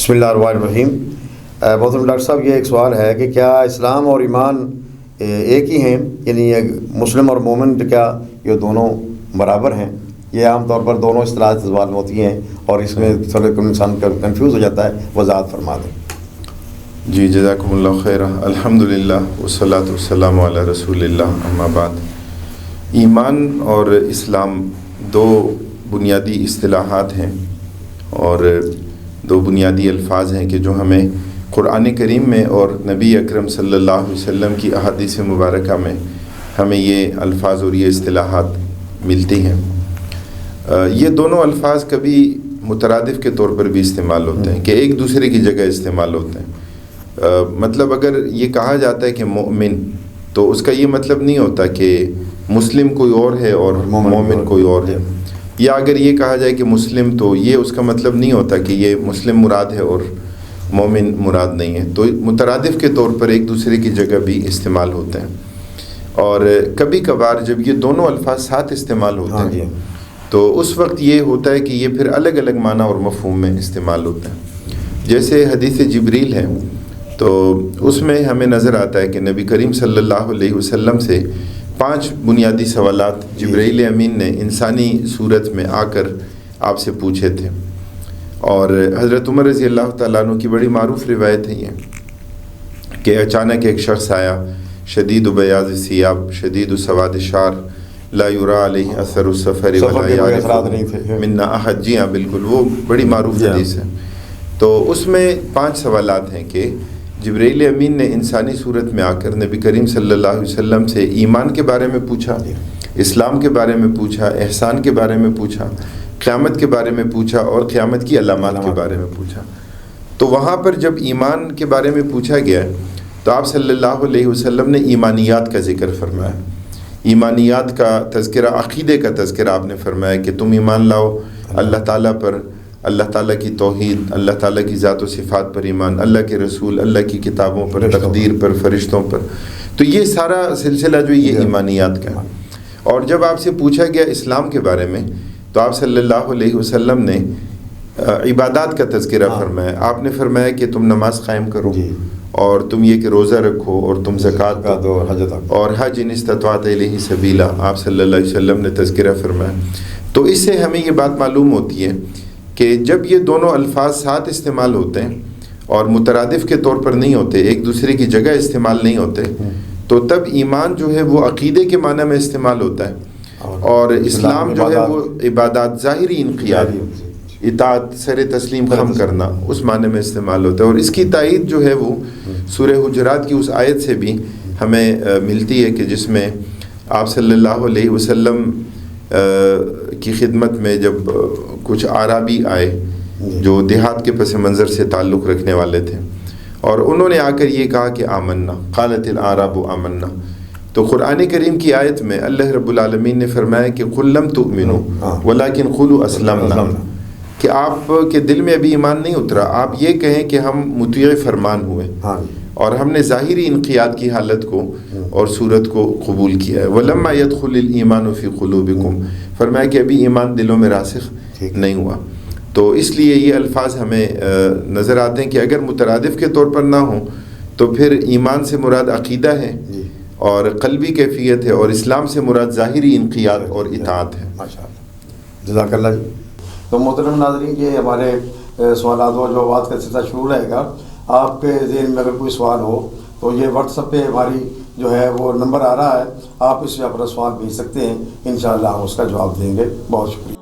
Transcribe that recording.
بسم اللہ الرحمن الرحیم۔ محترم ڈاکٹر صاحب، یہ ایک سوال ہے کہ کیا اسلام اور ایمان ایک ہی ہیں؟ یعنی مسلم اور مومن کیا یہ دونوں برابر ہیں؟ یہ عام طور پر دونوں اصطلاحات استعمال ہوتی ہیں اور اس میں تھوڑا انسان کنفیوز ہو جاتا ہے، وضاحت فرما دیں۔ جی جزاکم اللہ خیر۔ الحمدللہ والصلاۃ والسلام علی رسول اللہ، اما بعد۔ ایمان اور اسلام دو بنیادی اصطلاحات ہیں اور دو بنیادی الفاظ ہیں کہ جو ہمیں قرآن کریم میں اور نبی اکرم صلی اللہ علیہ وسلم کی احادیث مبارکہ میں ہمیں یہ الفاظ اور یہ اصطلاحات ملتی ہیں۔ یہ دونوں الفاظ کبھی مترادف کے طور پر بھی استعمال ہوتے ہیں کہ ایک دوسرے کی جگہ استعمال ہوتے ہیں۔ مطلب اگر یہ کہا جاتا ہے کہ مومن، تو اس کا یہ مطلب نہیں ہوتا کہ مسلم کوئی اور ہے اور مومن کوئی اور ہے، یا اگر یہ کہا جائے کہ مسلم، تو یہ اس کا مطلب نہیں ہوتا کہ یہ مسلم مراد ہے اور مومن مراد نہیں ہے۔ تو مترادف کے طور پر ایک دوسرے کی جگہ بھی استعمال ہوتے ہیں، اور کبھی کبھار جب یہ دونوں الفاظ ساتھ استعمال ہوتے ہیں تو اس وقت یہ ہوتا ہے کہ یہ پھر الگ الگ معنی اور مفہوم میں استعمال ہوتے ہیں۔ جیسے حدیث جبریل ہے تو اس میں ہمیں نظر آتا ہے کہ نبی کریم صلی اللہ علیہ وسلم سے 5 بنیادی سوالات جبرائیل امین نے انسانی صورت میں آ کر آپ سے پوچھے تھے، اور حضرت عمر رضی اللہ تعالیٰ عنہ کی بڑی معروف روایت ہے یہ کہ اچانک ایک شخص آیا، شدید بیاض ثیاب شدید سواد شعر لا یرا علیہ اثر السفر ولا یعرف منا احد۔ جی ہاں بالکل، وہ بڑی معروف حدیث ہے۔ تو اس میں 5 سوالات ہیں کہ جبرائیل امین نے انسانی صورت میں آ کر نبی کریم صلی اللہ علیہ وسلم سے ایمان کے بارے میں پوچھا، اسلام کے بارے میں پوچھا، احسان کے بارے میں پوچھا، قیامت کے بارے میں پوچھا اور قیامت کی علامات کے بارے میں پوچھا۔ تو وہاں پر جب ایمان کے بارے میں پوچھا گیا تو آپ صلی اللہ علیہ وسلم نے ایمانیات کا ذکر فرمایا، ایمانیات کا تذکرہ، عقیدے کا تذکرہ آپ نے فرمایا کہ تم ایمان لاؤ اللہ تعالیٰ پر، اللہ تعالیٰ کی توحید، اللہ تعالیٰ کی ذات و صفات پر ایمان، اللہ کے رسول، اللہ کی کتابوں پر، تقدیر پر، فرشتوں پر۔ تو یہ سارا سلسلہ جو یہ ایمانیات کا ہے۔ اور جب آپ سے پوچھا گیا اسلام کے بارے میں تو آپ صلی اللہ علیہ وسلم نے عبادات کا تذکرہ فرمایا۔ آپ نے فرمایا کہ تم نماز قائم کرو، اور تم یہ کہ روزہ رکھو، اور تم زکوٰۃ دو، اور حج ان استطعت الیہ سبیلا، آپ صلی اللہ علیہ وسلم نے تذکرہ فرمایا۔ تو اس سے ہمیں یہ بات معلوم ہوتی ہے کہ جب یہ دونوں الفاظ ساتھ استعمال ہوتے ہیں اور مترادف کے طور پر نہیں ہوتے، ایک دوسرے کی جگہ استعمال نہیں ہوتے، تو تب ایمان جو ہے وہ عقیدے کے معنی میں استعمال ہوتا ہے، اور اسلام جو ہے وہ عبادات، ظاہری انقیاد، اطاعت، سر تسلیم خم کرنا، اس معنی میں استعمال ہوتا ہے۔ اور اس کی تائید جو ہے وہ سورہ حجرات کی اس آیت سے بھی ہمیں ملتی ہے کہ جس میں آپ صلی اللہ علیہ وسلم کی خدمت میں جب کچھ اعرابی آئے جو دیہات کے پس منظر سے تعلق رکھنے والے تھے، اور انہوں نے آ کر یہ کہا کہ آمنا، قالت الاعراب آمنا، تو قرآن کریم کی آیت میں اللہ رب العالمین نے فرمایا کہ قل لم تؤمنوا ولکن قولوا اسلمنا، کہ آپ کے دل میں ابھی ایمان نہیں اترا، آپ یہ کہیں کہ ہم مطیع فرمان ہوئے اور ہم نے ظاہری انقیاد کی حالت کو اور صورت کو قبول کیا ہے۔ وَلَمَّا يَدْخُلِ الْإِيمَانُ فِي قُلُوبِكُمْ، فرمایا کہ ابھی ایمان دلوں میں راسخ نہیں ہوا۔ تو اس لیے یہ الفاظ ہمیں نظر آتے ہیں کہ اگر مترادف کے طور پر نہ ہوں تو پھر ایمان سے مراد عقیدہ ہے اور قلبی کیفیت ہے، اور اسلام سے مراد ظاہری انقیاد اور اطاعت ہے۔ ماشاءاللہ، جزاک اللہ جی۔ تو محترم ناظرین، یہ ہمارے سوالات و جوابات کا سلسلہ شروع رہے گا۔ آپ کے ذہن میں اگر کوئی سوال ہو تو یہ واٹس ایپ پہ ہماری جو ہے وہ نمبر آ رہا ہے، آپ اس پہ اپنا سوال بھیج سکتے ہیں، انشاءاللہ ہم اس کا جواب دیں گے۔ بہت شکریہ۔